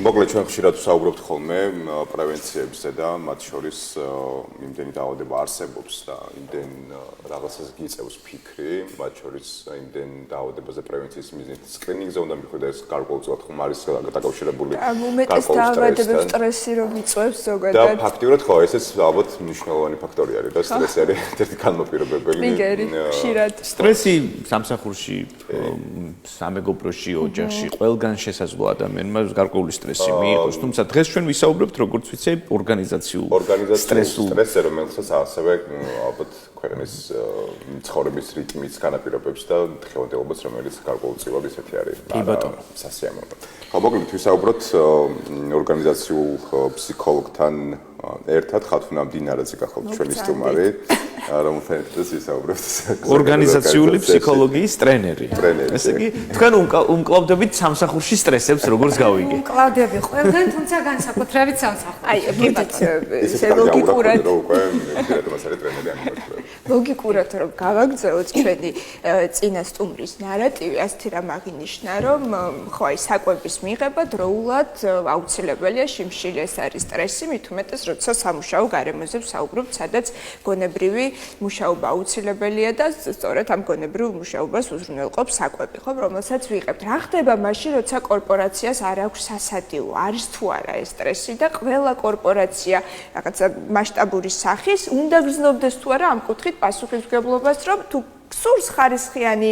მოკლედ ჩვენ ხშირად ვსაუბრობთ ხოლმე პრევენციებზე და მათ შორის იმდენი დაავადება არსებობს და იმდენ რაღაცას გიწევს ფიქრი, მათ შორის იმდენ დაავადებაზე პრევენციის მიზნით სკრინინგზე უნდა მიხვიდე ეს გარკვეულწილად ხომ არის დაკავშირებული უმეტეს დაავადებებს სტრესი რომ იწვევს ზოგადად. და ფაქტიურად ხო, ესეც ალბათ მნიშვნელოვანი ფაქტორი არის და სტრესი არის ერთ-ერთი განმაპირობებელი. მიგერი, ხშირად. სტრესი სამსახურში, სამეგობროში, ოჯახში ყველგან შესაძლოა ადამიანმა გარკვეული სტრესი მიიღოს, თუმცა დღეს ჩვენ ვისაუბრებთ როგორც ვიცი ორგანიზაციულ სტრესზე, რომელსაც ასევე ალბათ ქვეყნის ცხოვრების რიტმიც განაპირობებს და ხელოვნებაც რომელიც გარკვეულწილად ისეთი არის. სასიამოვნო. ხო, მოკლედ ვისაუბროთ ორგანიზაციულ ფსიქოლოგთან ერთად ხათუნა მდინარეზე გახვალთ ჩვენი სტუმარი, რომელთანაც ვისაუბრებთ ორგანიზაციული ფსიქოლოგიის ტრენერი. ესე იგი, თქვენ უმკლავდებით სამსახურში სტრესებს როგორც გავიგე. უმკლავდები ყველგან, თუმცა განსაკუთრებით სამსახურში. აი, ესე ლოგიკურად ლოგიკურად რომ გავაგზავნოთ ჩვენი წინა სტუმრის ნარატივი, ასეთი რამ აღინიშნა, რომ ხო აი საკვების მიღება დროულად აუცილებელია, შიმშილი ეს არის სტრესი, მით უმეტეს როცა სამუშაო გარემოზე ვსაუბრობთ, სადაც გონებრივი მუშაობა აუცილებელია და სწორედ ამ გონებრივ მუშაობას უზრუნველყოფს საკვები, ხო, რომელსაც ვიღებთ. რა ხდება მაშინ, როცა კორპორაციას არ აქვს სასადილო, არის თუ არა ეს სტრესი და ყველა კორპორაცია რაღაცა მასშტაბური სახის უნდა გრძნობდეს თუ არა ამ კუთხით პასუხისმგებლობას, რომ თუ სურს ხარისხიანი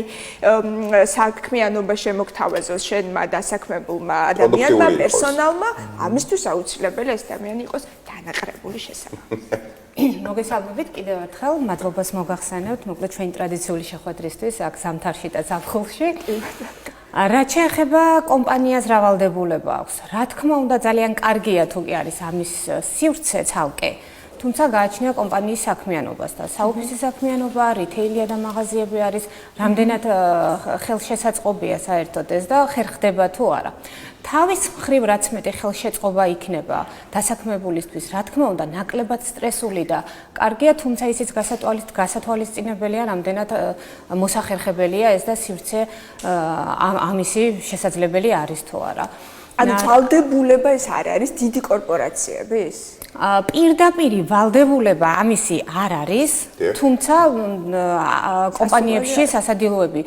საქმიანობა შემოგთავაზოს შენმა დასაქმებულმა ადამიანმა, პერსონალმა, ამისთვის აუცილებელია ეს ადამიანი იყოს დანაყრებული შესაბამისად. მოგესალმებით კიდევ ერთხელ, მადლობას მოგახსენებთ, მოკლედ ჩვენი ტრადიციული შეხვედრისთვის აქ ზამთარში და ზაფხულში. რაც შეეხება კომპანიას რა ვალდებულება აქვს, რა თქმა უნდა ძალიან კარგია თუ კი არის ამის სივრცე ცალკე. თუმცა გააჩნია კომპანიის საქმიანობას და საოფისე საქმიანობა, რიტეილია და მაღაზიები არის, რამდენად ხელშესაწყობია საერთოდ ეს და ხერხდება თუ არა. თავის მხრივ რაც მეტი ხელშეწყობა იქნება დასაქმებულისთვის, რა თქმა უნდა, ნაკლებად სტრესული და კარგია, თუმცა ისიც გასათვალისწინებელია, რამდენად მოსახერხებელია ეს და სივრცე ამისი შესაძლებელი არის თუ არა. ანუ ვალდებულება ეს არ არის დიდი კორპორაციების? პირდაპირ ვალდებულება ამისი არ არის, თუმცა კომპანიებში სასადილოები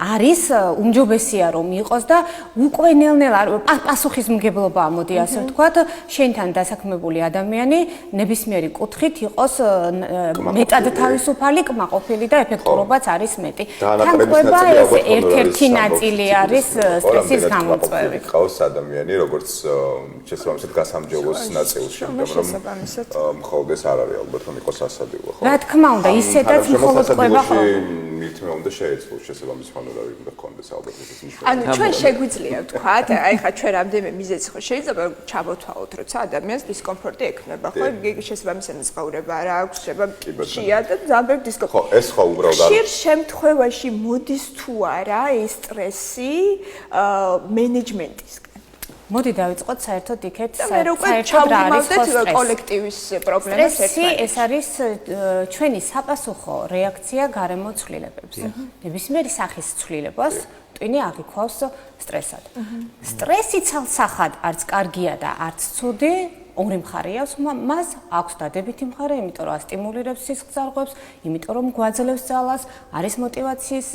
არის, უმჯობესია რომ იყოს და უკვე ნელ-ნელა პასუხისმგებლობა, მოდი ასე ვთქვათ, შენთან დასაქმებული ადამიანი ნებისმიერი კუთხით იყოს მეტად თავისუფალი, კმაყოფილი და ეფექტურობაც არის მეტი. თანხმობა ეს ერთ-ერთი ნაწილი არის სტრესის გამოწვევი. ყავს ადამიანი, როგორც შესაბამისად გასამჯობოს ნაწილში. მხოლოდ ეს არ არის ალბათ რომ იყოს სასადილო, ხო? რა თქმა უნდა, ისედაც მხოლოდ ყვება ხო? მითმა უნდა შეეძლოს შესაბამის ფანურები უნდა გქონდეს ალბათ ეს ნიშნულობა. ანუ ჩვენ შეგვიძლია ვთქვათ, აი ხა ჩვენ რამდენიმე მიზეზი ხო შეიძლება ჩამოთვალოთ, როცა ადამიანს დისკომფორტი ექნება, ხო? შესაბამისად ცხოვრება არ აქვს, შეიძლება შია და ძალიან დისკომფორტი. ხო, ეს ხო უბრალოდ არის. ხშირ შემთხვევაში მოდის თუ არა ეს სტრესი მენეჯმენტისგან. მოდი დავიწყოთ საერთოდ იქეთ საერთოდ რა არის კოლექტივის პრობლემას ერთმანეთში. ეს არის ჩვენი საპასუხო რეაქცია გარემო ცვლილებებზე. ნებისმიერი სახის ცვლილებას ტვინი აღიქვავს სტრესად. სტრესი ცალსახად არც კარგია და არც ცუდი. ორი მხარე აქვს, მას აქვს დადებითი მხარე, იმიტომ რომ ასტიმულირებს სისხლძარღვებს, იმიტომ რომ გვაძლევს ძალას, არის мотиваციის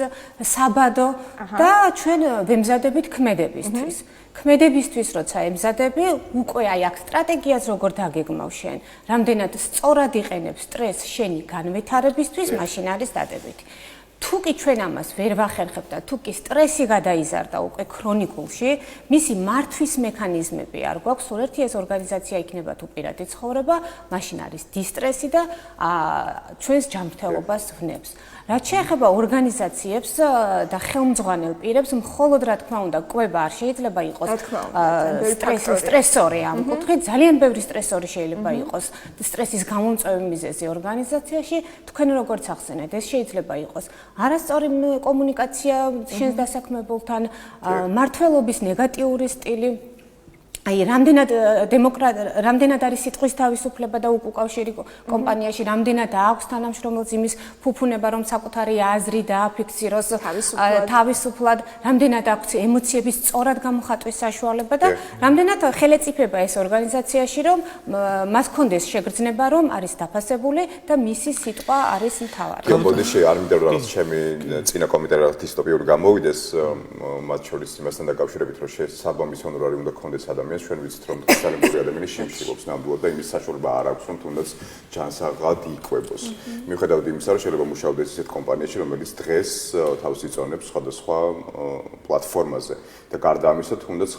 საბადო და ჩვენ ვემზადებით ქმედებისთვის. ქმედებისთვის როცა ემზადები, უკვე აი აქ სტრატეგიას როგორ დაგეგმავ შენ, რამდენად სწორად იყენებს სტრესს შენი განვითარებისთვის, მაშინ არის დადებითი. თუ კი ჩვენ ამას ვერ ვახერხებთ და თუ კი სტრესი გადაიზარდა უკვე ქრონიკულში, მისი მართვის მექანიზმები არ გვაქვს, სულ ერთი ეს ორგანიზაცია იქნება თუ პირადი ცხოვრება, მაშინ არის დისტრესი და ჩვენს ჯანმრთელობას ვნებს. რაც შეეხება ორგანიზაციებს და ხელმძღვანელ პირებს, მხოლოდ რა თქმა უნდა, კვება არ შეიძლება იყოს სტრესორი ამ კუთხით, ძალიან ბევრი სტრესორი შეიძლება იყოს სტრესის გამომწვევი მიზეზი ორგანიზაციაში, თქვენ როგორც ახსენეთ, ეს შეიძლება იყოს არასწორი კომუნიკაცია შენს დასაქმებულთან, მმართველობის ნეგატიური სტილი, აი რამდენად არის სიტყვის თავისუფლება და უკავშირი კომპანიაში, რამდენად აქვს თანამშრომელს იმის ფუფუნება, რომ საკუთარი აზრი დააფიქსიროს თავისუფლად, რამდენად აქვს ემოციების სწორად გამოხატვის საშუალება და რამდენად ხელეწიფება ეს ორგანიზაციაში, რომ მას ჰქონდეს შეგრძნება, რომ არის დაფასებული და მისი სიტყვა არის მთავარი. ბოდიში არ მინდა რომ რაღაც ჩემი წინა კომენტარი რაღაც დისტოპიური გამოვიდეს, მათ შორის იმასთან დაკავშირებით, რომ შესაბამის ჰონორარი უნდა გქონდეს ადამიანს, ჩვენ ვიცით რომ ძალიან ბევრი ადამიანი შიმშილობს ნამდვილად და იმის საშუალება არ აქვს, რომ თუნდაც ჯანსაღად იკვებოს. მიუხედავად იმისა, რომ შეიძლება მუშაობდეს ისეთ კომპანიაში, რომელიც დღეს თავს იწონებს სხვადასხვა პლატფორმაზე და გარდა ამისა, თუნდაც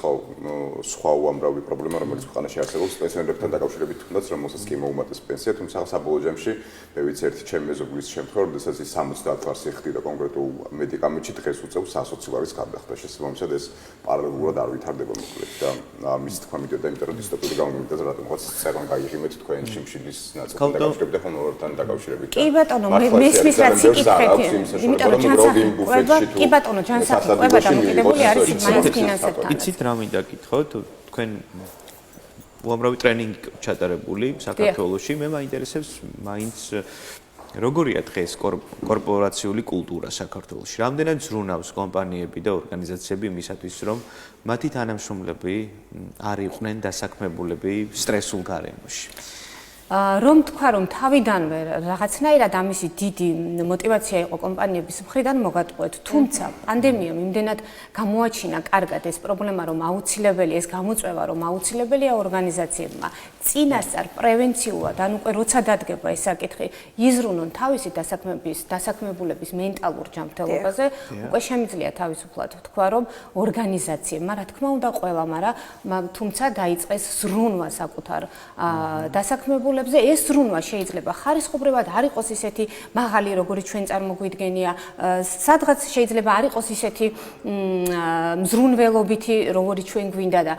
სხვა უამრავი პრობლემა, რომელიც ქვეყანაში არსებობს, პენსიონერებთან დაკავშირებით, თუნდაც რომელსაც კი მოუმატეს პენსია, თუმცა საბოლოო ჯამში მე ვიცი ერთი ჩემი მეზობლის შემთხვევა, როდესაც ის 70 ლარს იხდიდა კონკრეტულ მედიკამენტში, დღეს უწევს 120 ლარის გარდახდა. შესაბამისად ეს პარალელურად არ ვითარდება მოკლედ და ამის თქმა მინდოდა, იმიტომ რომ დისტოპიური გამომივიდა და რატომღაც წერან გაიღიმეთ თქვენ შიმშილის ნაწილთან დაკავშირებით და ჰონორართან დაკავშირებით. კი ბატონო, მესმის რაც იკითხეთ, იმიტომ რომ ჯანსაღყვება, კი ბატონო, ჯანსაღყვება დამოკიდებული არის მაინც ფინანსებთან. იცით რა მინდა გითხოთ, თქვენ უამრავი ტრენინგი ჩატარებული საქართველოში, მე მაინტერესებს მაინც როგორია დღეს კორპორაციული კულტურა საქართველოში? რამდენად ზრუნავს კომპანიები და ორგანიზაციები იმისათვის, რომ მათი თანამშრომლები არ იყვნენ დასაქმებულები სტრესულ გარემოში? რომ თქვა რომ თავიდანვე რაღაცნაირად ამისი დიდი мотиваცია იყო კომპანიების მხრიდან მოგატყუეთ, თუმცა პანდემიამ იმდენად გამოაჩინა კარგად ეს პრობლემა, რომ აუცილებელი ეს გამოწვევა, რომ აუცილებელია ორგანიზაციებმა წინასწარ პრევენციულად, ან უკვე როცა დადგება ეს საკითხი, იზრუნონ თავისი დასაქმებულების მენტალურ ჯანმრთელობაზე, უკვე შემიძლია თავისუფლად თქვა, რომ ორგანიზაციებმა, რა თქმა უნდა, ყველა, მაგრამ თუმცა დაიწყეს ზრუნვა საკუთარ დასაქმებულებს ეს ზრუნვა შეიძლება ხარისხობრივად არ იყოს ისეთი მაღალი, როგორც ჩვენ წარმოგვიდგენია, სადღაც შეიძლება არ იყოს ისეთი მზრუნველობითი, როგორც ჩვენ გვინდა და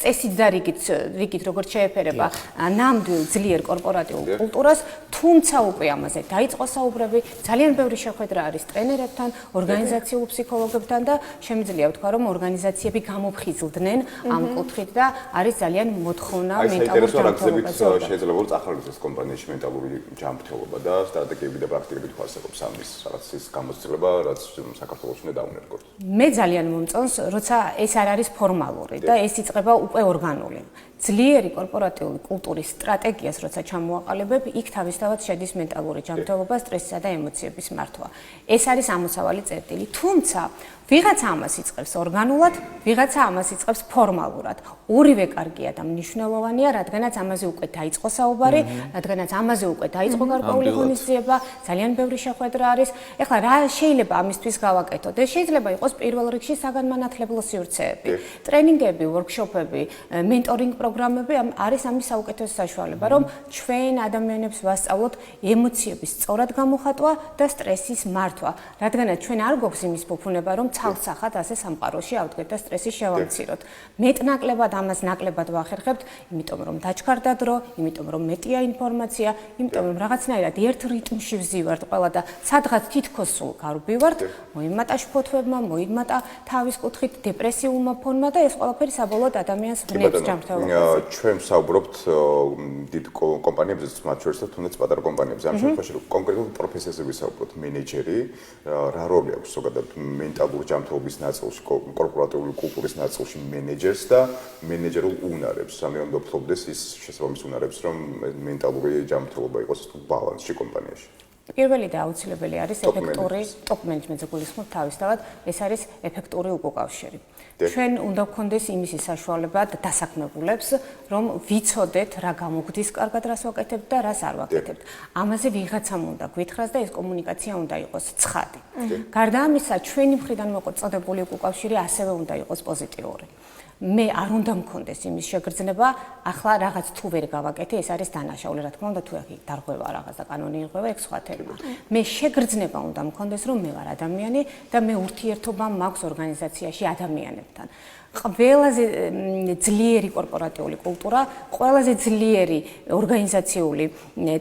წესით და რიგით როგორც შეეფერება ნამდვილ ძლიერ კორპორატიულ კულტურას, თუმცა უკვე ამაზე დაიწყო საუბრები, ძალიან ბევრი შეხვედრა არის ტრენერებთან, ორგანიზაციულ ფსიქოლოგებთან და შემიძლია ვთქვა, რომ ორგანიზაციები გამოფხიზლდნენ ამ კუთხით და არის ძალიან მოთხოვნა მენტალურ ჯანმრთელობაზე. ახალგაზრდა კომპანიაში მენტალური ჯანმრთელობა და სტრატეგიები და პრაქტიკები თუ არსებობს ამის რაღაც ის გამოცდილება, რაც საქართველოს უნდა დაუნერგოთ. მე ძალიან მომწონს, როცა ეს არ არის ფორმალური და ეს იწყება უკვე ორგანული. ძლიერი კორპორატიული კულტურის სტრატეგიას როცა ჩამოაყალიბებ, იქ თავისთავად შედის მენტალური ჯანმრთელობა, სტრესისა და ემოციების მართვა. ეს არის ამოსავალი წერტილი. თუმცა ვიღაცა ამას იწყებს ორგანულად, ვიღაცა ამას იწყებს ფორმალურად. ორივე კარგია და მნიშვნელოვანია, რადგანაც ამაზე უკვე დაიწყო საუბარი, რადგანაც ამაზე უკვე დაიწყო გარკვეული ღონისძიება, ძალიან ბევრი შეხვედრა არის. ეხლა რა შეიძლება ამისთვის გავაკეთოთ? ეს შეიძლება იყოს პირველ რიგში საგანმანათლებლო სივრცეები, ტრენინგები, ვორქშოპები, მენტორინგ პროგრამები არის ამის საუკეთესო საშუალება, რომ ჩვენ ადამიანებს ვასწავლოთ ემოციების სწორად გამოხატვა და სტრესის მართვა, რადგანაც ჩვენ არ გვაქვს იმის ფუფუნება, რომ ცალსახად ასე სამყაროში ავდგეთ და სტრესი შევამციროთ. მეტნაკლებად ამას ნაკლებად ვახერხებთ, იმიტომ რომ დაჩქარდა დრო, იმიტომ რომ მეტია ინფორმაცია, იმიტომ რომ რაღაცნაირად ერთ რიტმში ვზივართ ყველა და სადღაც თითქოს სულ გარბივართ, მოიმატა შფოთვებმა, მოიმატა თავის კუთხით დეპრესიულმა ფონმა და ეს ყველაფერი საბოლოოდ ადამიანს ვნებს ჯანმრთელობაზე. ჩვენ ვსაუბრობთ დიდ კომპანიებზე, მათ შორის თუნდაც პატარა კომპანიებზე. ამ შემთხვევაში კონკრეტულ პროფესიაზე ვისაუბროთ, მენეჯერი, რა როლი აქვს ზოგადად მენტალური ჯანმრთელობის ნაწილში, კორპორატიული კულტურის ნაწილში მენეჯერს და მენეჯერულ უნარებს. ამი უნდა ფლობდეს ის შესაბამის უნარებს, რომ მენტალური ჯანმრთელობა იყოს ბალანსში კომპანიაში. პირველი და აუცილებელი არის ეფექტური ტოპ მენეჯმენტზე გულისხმობ თავისთავად, ეს არის ეფექტური უკავშირი. ჩვენ უნდა გქონდეს იმისი საშუალება დასაქმებულებს, რომ ვიცოდეთ რა გამოგვდის კარგად რას ვაკეთებთ და რას არ ვაკეთებთ. ამაზე ვიღაცამ უნდა გვითხრას და ეს კომუნიკაცია უნდა იყოს ცხადი. გარდა ამისა, ჩვენი მხრიდან მოწოდებული უკავშირი ასევე უნდა იყოს პოზიტიური. მე არ უნდა მქონდეს იმის შეგრძნება, ახლა რაღაც თუ ვერ გავაკეთე, ეს არის დანაშაული, რა თქმა უნდა, თუ ახი დარღვევა რაღაც და კანონი იღება, ეგ სხვა თემა. მე შეგრძნება უნდა მქონდეს, რომ მე ვარ ადამიანი და მე ურთიერთობა მაქვს ორგანიზაციაში ადამიანებთან. ყველაზე ძლიერი კორპორატიული კულტურა, ყველაზე ძლიერი ორგანიზაციული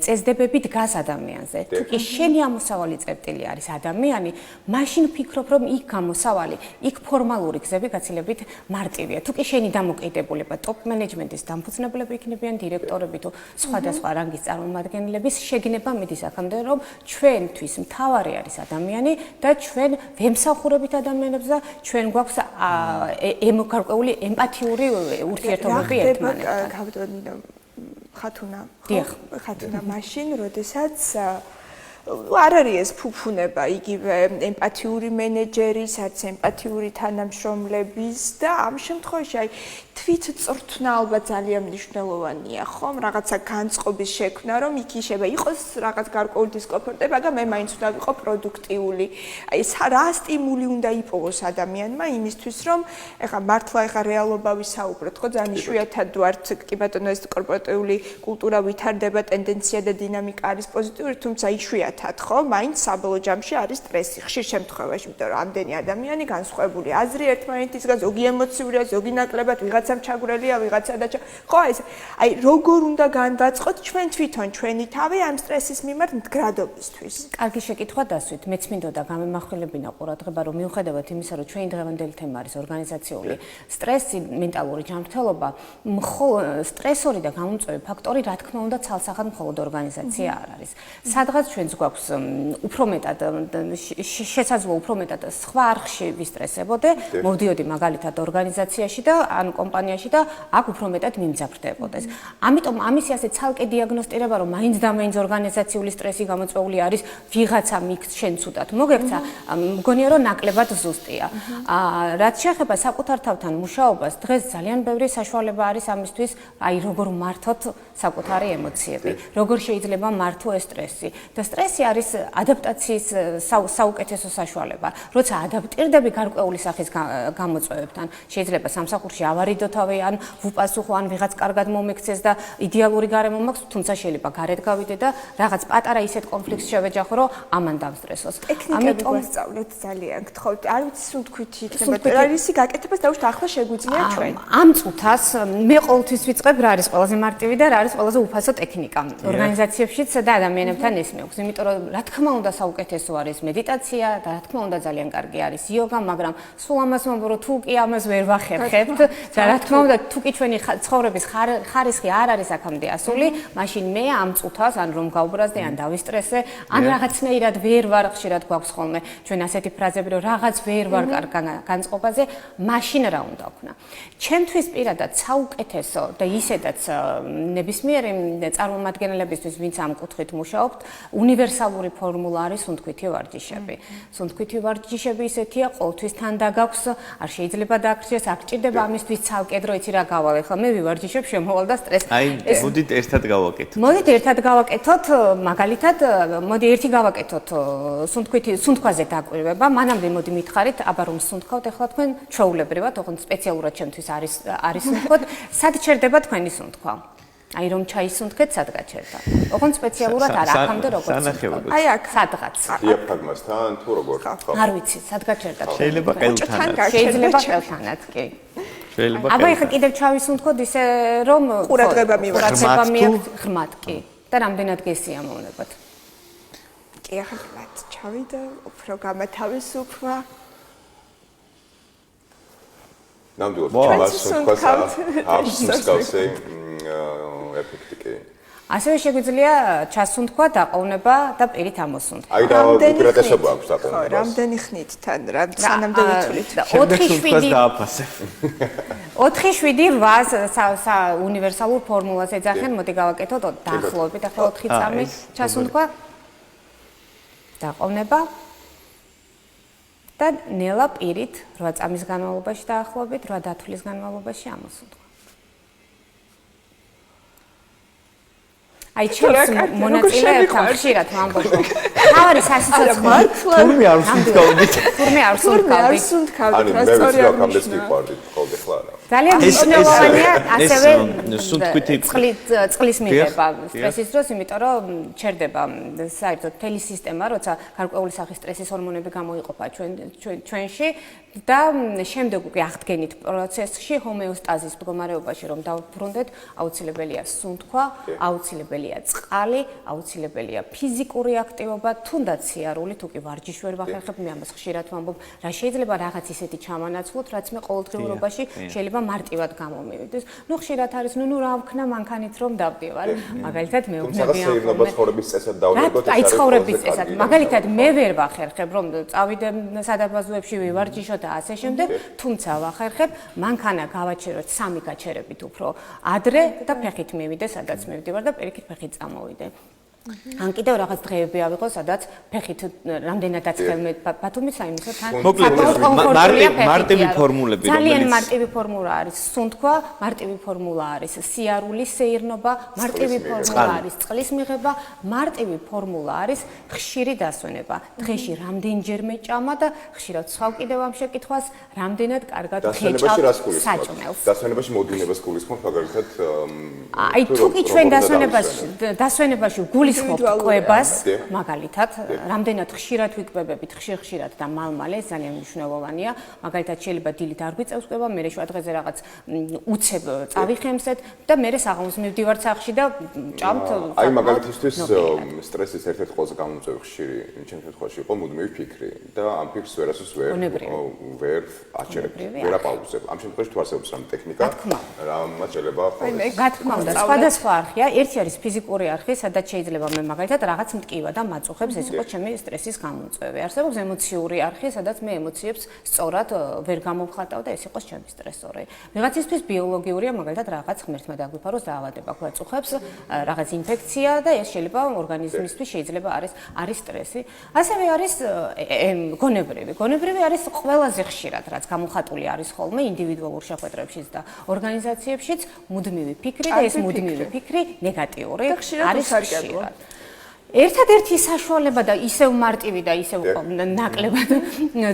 წესდებები დგას ადამიანზე. თუ კი შენი ამოსავალი წერტილი არის ადამიანი, მაშინ ფიქრობ, რომ იქ გამოსავალი, იქ ფორმალური გზები გაცილებით მარტივია. თუ კი შენი დამოკიდებულება ტოპ მენეჯმენტის დამფუძნებლები იქნებიან, დირექტორები თუ სხვადასხვა რანგის წარმომადგენლების, შეგნება მიდის აქამდე, რომ ჩვენთვის მთავარი არის ადამიანი და ჩვენ ვემსახურებით ადამიანებს და ჩვენ გვაქვს გარკვეული ემპათიური ურთიერთობები ერთმანეთთან. გავდონინო ხათუნა. დიახ. ხათუნა მაშინ, როდესაც არ არის ეს ფუფუნება იგივე ემპათიური მენეჯერის, არც ემპათიური თანამშრომლების და ამ შემთხვევაში აი თვით წრთნა ალბათ ძალიან მნიშვნელოვანია, ხომ? რაღაცა განწყობის შექმნა, რომ იქ შეიძლება იყოს რაღაც გარკვეული დისკომფორტი, მაგრამ მე მაინც უნდა ვიყო პროდუქტიული. აი რა სტიმული უნდა იპოვოს ადამიანმა იმისთვის, რომ ეხლა მართლა ეხლა რეალობა ვისაუბროთ, ხო? ძალიან იშვიათად ვართ, კი ბატონო, ეს კორპორატიული კულტურა ვითარდება, ტენდენცია და დინამიკა არის პოზიტიური, თუმცა იშვიათად, ხო? მაინც საბოლოო ჯამში არის სტრესი, ხშირ შემთხვევაში, იმიტომ რომ ამდენი ადამიანი განსხვავებული აზრი ერთმანეთისგან, ზოგი ემოციურია, ზოგი ნაკლებად ვიღაცამ ჩაგვრელია, ვიღაცა და ხო აი როგორ უნდა განვაწყოთ ჩვენ თვითონ ჩვენი თავი ამ სტრესის მიმართ მდგრადობისთვის. კარგი შეკითხვა დასვით. მეც მინდოდა გამემახვილებინა ყურადღება, რომ მიუხედავად იმისა, რომ ჩვენი დღევანდელი თემა არის ორგანიზაციული სტრესი, მენტალური ჯანმრთელობა, სტრესორი და გამომწვევი ფაქტორი, რა თქმა უნდა, ცალსახად მხოლოდ ორგანიზაცია არ არის. სადღაც ჩვენს გვაქვს უფრო მეტად შესაძლოა უფრო მეტად სხვა არხში ვისტრესებოდე, მოვდიოდი მაგალითად ორგანიზაციაში და ან კომპანიაში და აქ უფრო მეტად მიმძაფრდებოდეს. ამიტომ ამისი ასე ცალკე დიაგნოსტირება, რომ მაინც და მაინც ორგანიზაციული სტრესი გამოწვეული არის ვიღაცა მიქს შენ ცუდად მოგექცა, მგონია რომ ნაკლებად ზუსტია. რაც შეეხება საკუთარ თავთან მუშაობას, დღეს ძალიან ბევრი საშუალება არის ამისთვის, აი როგორ მართოთ საკუთარი ემოციები, როგორ შეიძლება მართო ეს სტრესი. და სტრესი არის ადაპტაციის საუკეთესო საშუალება. როცა ადაპტირდები გარკვეული სახის გამოწვევებთან, შეიძლება სამსახურში ავარიდო თავი ან ვუპასუხო ან ვიღაც კარგად მომექცეს და იდეალური გარემო მაქვს, თუმცა შეიძლება გარეთ გავიდე და რაღაც პატარა ისეთ კონფლიქტს შევეჯახო, რომ ამან დავსტრესოს. ტექნიკები გვასწავლეთ ძალიან გთხოვთ. არ ვიცი სუნთქვით იქნება. რა ისი გაკეთებას დაუშვით ახლა შეგვიძლია ჩვენ. ამ წუთას მე ყოველთვის ვიწყებ რა არის ყველაზე მარტივი და რა არის ყველაზე უფასო ტექნიკა. ორგანიზაციებშიც და ადამიანებთან ეს მეუქს, იმიტომ რომ რა თქმა უნდა საუკეთესო არის მედიტაცია და რა თქმა უნდა ძალიან კარგი არის იოგა, მაგრამ სულ ამას მომბო რომ თუ კი ამას ვერ ვახერხებთ და რა თქმა უნდა თუ კი ჩვენი ცხოვრების ხარისხი არ არის აქამდე ასული, მაშინ მე ამ წუთას ან რომ გავბრაზდე ან დავისტრესე, ან რაღაცნაირად ვერ ვარ, ხშირად გვაქვს ხოლმე ჩვენ ასეთი ფრაზები რომ რაღაც ვერ ვარ განწყობაზე, მაშინ რა უნდა ვქნა. ჩემთვის პირადად საუკეთესო და ისედაც ნებისმიერი წარმომადგენლებისთვის, ვინც ამ კუთხით მუშაობთ, უნივერსალური ფორმულა არის სუნთქვითი ვარჯიშები. სუნთქვითი ვარჯიშები ისეთია, ყოველთვის თან დაგაქვს, არ შეიძლება დააქრიოს, არ გჭირდება ამისთვის ცალკე დრო, იცი რა გავალ, ეხლა მე ვივარჯიშებ, შემოვალ და სტრესი. აი, მოდით ერთად გავაკეთოთ. მოდით ერთად გავაკეთოთ, მაგალითად, მოდი ერთი გავაკეთოთ სუნთქვაზე დაკვირვება, მანამდე მოდი მითხარით, აბა რომ სუნთქავთ, ეხლა თქვენ ჩვეულებრივად, ოღონდ სპეციალურად ჩემთვის არის სუნთქვათ, სად ჩერდება თქვენი სუნთქვა? აი რომ ჩაისუნთქეთ, სად გაჩერდა? ოღონდ სპეციალურად არა, აქამდე როგორ სანახევროდ. აი აქ სადღაც. დიაფრაგმასთან თუ როგორ? არ ვიცი, სად გაჩერდა? შეიძლება ყელთანაც. შეიძლება ყელთანაც, კი. შეიძლება აბა ეხლა კიდევ ჩავისუნთქოთ ისე რომ ყურადღება მივაქცევთ ღრმად, კი. და რამდენად გესიამოვნებათ? კი, ახლა მათ ჩავიდა, უფრო გამათავისუფლა. ნამდვილად ჩვენც აქვს მსგავსი ეფექტი კი. ასევე შეგვიძლია ჩასუნთქვა, დაყოვნება და პირით ამოსუნთქვა. აი და უპირატესობა აქვს დაყოვნებას. ხო, რამდენი ხნით თან, სანამდე ვითვლით. 4-7 უნივერსალურ ფორმულას ეძახენ, მოდი გავაკეთოთ დაახლოებით, ახლა 4 წამი ჩასუნთქვა, დაყოვნება და ნელა პირით 8 წამის განმავლობაში დაახლოებით, 8 დათვლის განმავლობაში ამოსუნთქვა. აი ჩემს მონაწილეებთან ხშირად ვამბობ, თავარი სასიცოცხლო თურმე არ ვსუნთქავდით. თურმე არ ვსუნთქავდით. ანუ მე ვიცი რომ ამდენს გიყვარდით, ხოლმე ხლა არა. ძალიან მნიშვნელოვანია ასევე სუნთქვითი წყლის მიღება სტრესის დროს, იმიტომ რომ ჩერდება საერთოდ მთელი სისტემა, როცა გარკვეული სახის სტრესის ჰორმონები გამოიყოფა ჩვენში და შემდეგ უკვე აღდგენით პროცესში ჰომეოსტაზის მდგომარეობაში რომ დავბრუნდეთ, აუცილებელია სუნთქვა, აუცილებელია წყალი, აუცილებელია ფიზიკური აქტივობა, თუნდაც სიარული, თუ კი ვარჯიში ვერ ვახერხებ, მე ამას ხშირად ვამბობ, რა შეიძლება რაღაც ისეთი ჩამანაცვლოთ, რაც მე ყოველდღიურობაში შეიძლება მარტივად გამომივიდეს. ნუ ხშირად არის, ნუ რა ვქნა მანქანით რომ დავდივარ. მაგალითად მეუბნები ამ ცხოვრების წესად დავლებოთ ეს არის ცხოვრების წესად. მაგალითად მე ვერ ვახერხებ რომ წავიდე სადაბაზოებში ვივარჯიშო და ასე შემდეგ, თუმცა ვახერხებ მანქანა გავაჩეროთ 3 გაჩერებით უფრო ადრე და ფეხით მივიდე, სადაც მივდივარ და პირიქით ფეხით წამოვიდე. ან კიდევ რაღაც დღეები ავიღო, სადაც ფეხით რამდენადაც ხელმეფათუმი საიმისო თან მარტივი ფორმულები, ძალიან მარტივი ფორმულა არის სუნთქვა, მარტივი ფორმულა არის სიარული, სეირნობა, მარტივი ფორმულა არის წყლის მიღება, მარტივი ფორმულა არის ხშირი დასვენება. დღეში რამდენჯერმე ჭამა და ხშირად სხვა კიდევ ამ შეკითხვას, რამდენად კარგად ხეჭავთ საჭმელს. დასვენებაში მოდინებას გულისხმობ, მაგალითად აი თუ კი ჩვენ დასვენებაში გულისხმობთ კვებას, მაგალითად, რამდენად ხშირად ვიკვებებით, ხშირად და მალმალე, ძალიან მნიშვნელოვანია. მაგალითად, შეიძლება დილით არ გვიწევს კვება, მე შუადღეზე რაღაც უცებ წავიხემსეთ და მე საღამოს მივდივარ სახლში და ჭამთ. აი მაგალითისთვის სტრესის ერთ-ერთი ყველაზე გამომწვევი ხშირი ჩემ შემთხვევაში იყო მუდმივი ფიქრი და ამ ფიქრს ვერასდროს ვერ აჩერებ, ვერ აპაუზებ. ამ შემთხვევაში თუ არსებობს რამ ტექნიკა, რამაც შეიძლება გათქმა უნდა, სხვადასხვა არხია. ერთი არის ფიზიკური არხი, სადაც შეიძლება მე მაგალითად რაღაც მტკივა და მაწუხებს, ეს იყო ჩემი სტრესის გამომწვევი. არსებობს ემოციური არხი, სადაც მე ემოციებს სწორად ვერ გამოვხატავ და ეს იყოს ჩემი სტრესორი. ვიღაცისთვის ბიოლოგიურია, მაგალითად რაღაც ღმერთმა დაგვიფაროს დაავადება გვაწუხებს, რაღაც ინფექცია და ეს შეიძლება ორგანიზმისთვის შეიძლება არის სტრესი. ასევე არის გონებრივი. გონებრივი არის ყველაზე ხშირად, რაც გამოხატული არის ხოლმე ინდივიდუალურ შეხვედრებშიც და ორგანიზაციებშიც მუდმივი ფიქრი და ეს მუდმივი ფიქრი ნეგატიური არის ხშირად. ერთადერთი საშუალება და ისევ მარტივი და ისევ ნაკლებად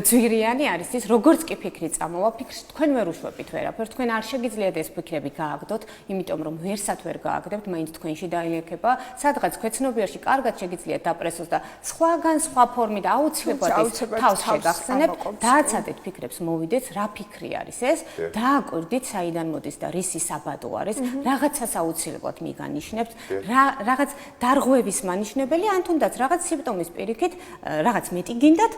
ძვირიანი არის ის, როგორც კი ფიქრი წამოვა, ფიქრს თქვენ ვერ უშვებით ვერაფერს, თქვენ არ შეგიძლიათ ეს ფიქრები გააგდოთ, იმიტომ რომ ვერსად ვერ გააგდებთ, მაინც თქვენში დაინერგება, სადღაც ქვეცნობიერში კარგად შეგიძლიათ დაპრესოს და სხვაგან სხვა ფორმით აუცილებლად თავს შეგახსენებთ, დააცადეთ ფიქრებს, მოვიდეთ, რა ფიქრი არის ეს, დააკვირდით, საიდან მოდის და რისი საბადო არის, რაღაცას აუცილებლად მიგანიშნებთ, რაღაც დარღვევის მანიშნებთ ან თუნდაც რაღაც სიმპტომის პირიქით, რაღაც მეტი გინდათ,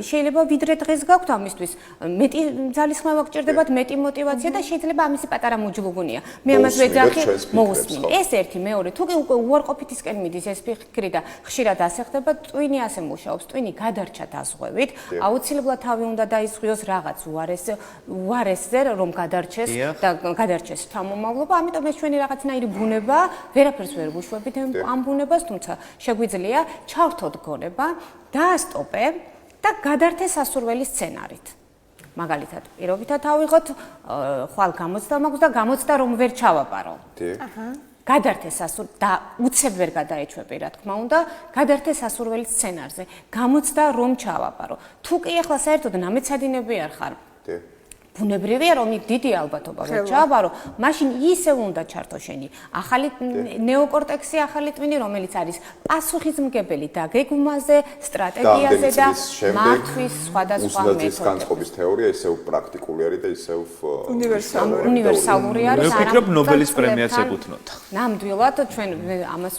შეიძლება ვიდრე დღეს გაქვთ ამისთვის, მეტი ძალისხმევა გჭირდებათ, მეტი мотиваცია და შეიძლება ამისი პატარა მოჯლუგუნია. მე ამას ვეძახი, მოусმინ. ეს ერთი, მეორე, თუ კი უკვე უარყოფითისკენ მიდის ეს ფიქრი და ხშირად ასე ხდება, ტვინი ასე მუშაობს, ტვინი გადარჩა დაზღვევით, აუცილებლად თავი უნდა დაისხიოს რაღაც უარესზე, რომ გადარჩეს და გადარჩეს თამომავლობა, ამიტომ ეს ჩვენი რაღაცნაირი ბუნება, ვერაფერს ვერ ვუშვებით ამ ბუნებას, თუმცა შეგვიძლია ჩავრთოთ გონება, დაასტოპე და გადართე სასურველი სცენარით. მაგალითად, პირობითად ავიღოთ, ხვალ გამოცდა მაქვს და გამოცდა რომ ვერ ჩავაპარო. გადართე და უცებ ვერ გადაეჩვეპი, რა თქმა უნდა, გადართე სასურველი სცენარზე. გამოცდა რომ ჩავაპარო. თუ კი ახლა საერთოდ ნამეცადინები არ ხარ. ბუნებრივია რომ იქ დიდი ალბათობა რომ ჩააბარო, მაშინ ისევ უნდა ჩართო შენი ახალი ნეოკორტექსი, ახალი ტვინი, რომელიც არის პასუხისმგებელი დაგეგმვაზე, სტრატეგიაზე და მართვის სხვადასხვა მეთოდებზე. განწყობის თეორია ისევ პრაქტიკული არის და ისევ უნივერსალური არის. მე ვფიქრობ ნობელის პრემიაც ეკუთვნოდა. ნამდვილად ჩვენ ამას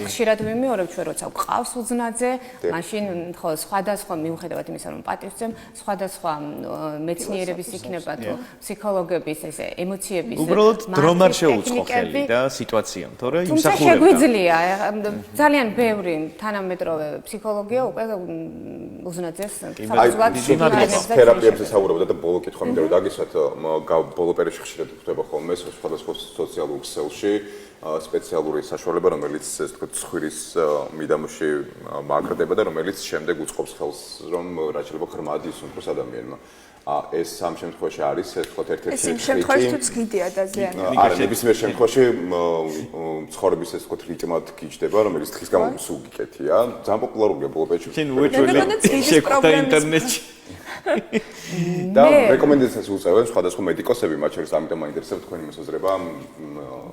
ხშირად ვიმეორებ, ჩვენ როცა გვყავს უძნაძე, მაშინ ხო სხვადასხვა მიუხედავად იმისა რომ პატივცემ, სხვადასხვა მეცნიერები იქნება თუ ფსიქოლოგების ესე ემოციების უბრალოდ დრომ არ შეუწყო ხელი და სიტუაციამ, თორე იმსახურებდა. თუმცა შეგვიძლია ძალიან ბევრი თანამედროვე ფსიქოლოგია უკვე უზნაძეს საუბრობს თერაპიებზე საუბრობდა და ბოლო კითხვა მინდა რომ დაგისვათ, ბოლო პერიოდში ხშირად ხდება ხოლმე სხვადასხვა სოციალურ ქსელში სპეციალური საშუალება, რომელიც ეს თქო ცხვირის მიდამოში მაგრდება და რომელიც შემდეგ უწყობს ხელს რომ რაც შეიძლება ღრმად ისუნთქოს ადამიანმა. ეს ამ შემთხვევაში არის ეს თქო ერთ-ერთი ეს იმ შემთხვევაში თუ წგიდია და ზიანდება. არა, ნებისმიერ შემთხვევაში ცხოვრების ეს თქო რიტმად გიჩდება, რომელიც დღის გამომსულ გიკეთია. ძალიან პოპულარულია ბოლო პერიოდში. შენ უეჭველი შეხვდა ინტერნეტში. და რეკომენდაციას უწევენ სხვადასხვა მედიკოსები, მათ შორის ამიტომ მაინტერესებს თქვენი მოსაზრება.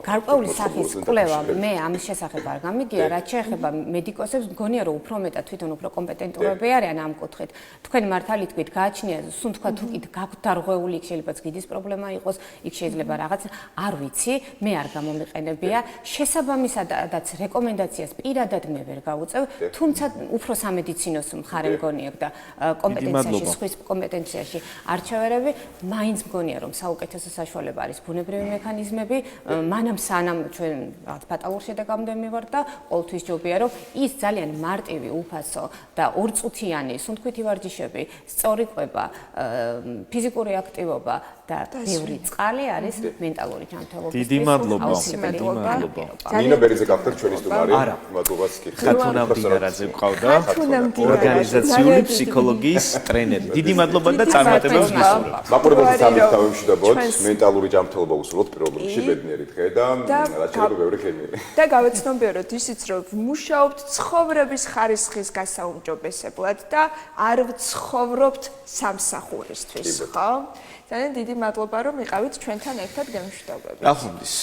გარკვეული სახის კვლევა მე ამის შესახებ არ გამიგია, რაც შეეხება მედიკოსებს, მგონია რომ უფრო მეტად თვითონ უფრო კომპეტენტურები არიან ამ კუთხით. თქვენ მართალი თქვით, გააჩნია სულ თქვა თუ კიდე გაქვთ დარღვეული, იქ შეიძლება გიდის პრობლემა იყოს, იქ შეიძლება რაღაც, არ ვიცი, მე არ გამომიყენებია. შესაბამისადაც რეკომენდაციას პირადად მე ვერ გავუწევ, თუმცა უფრო სამედიცინოს მხარე მგონია და კომპეტენციაში, სხვის კომპეტენციაში არჩევერები, მაინც მგონია რომ საუკეთესო საშუალება არის ბუნებრივი მექანიზმები, მანამ სანამ ჩვენ რაღაც ფატალურ შედეგამდე მივართ და ყოველთვის ჯობია რომ ის ძალიან მარტივი, უფასო და ორწუთიანი სუნთქვითი ვარჯიშები, სწორი კვება, ფიზიკური აქტივობა და ბევრი წყალი არის მენტალური ჯანმრთელობის. დიდი მადლობა. ნინო ბერიძე გახდათ ჩვენი სტუმარი. მადლობას გიხდით. ხათუნა მდინარაძე მყავდა. ორგანიზაციული ფსიქოლოგიის ტრენერი. დიდი მადლობა და წარმატებებს გისურვებთ. მაყურებელთა სამით დავემშვიდობოთ. მენტალური ჯანმრთელობა უსურვოთ პირველ რიგში ბედნიერი დღე და რაც შეიძლება ბევრი ხემიერი. და გავეცნობიეროთ ისიც, რომ ვმუშაობთ ცხოვრების ხარისხის გასაუმჯობესებლად და არ ვცხოვრობთ სამსახურისთვის, ხო? ძალიან დიდი მადლობა, რომ იყავით ჩვენთან ერთად გემშვიდობებით. ნახვამდის.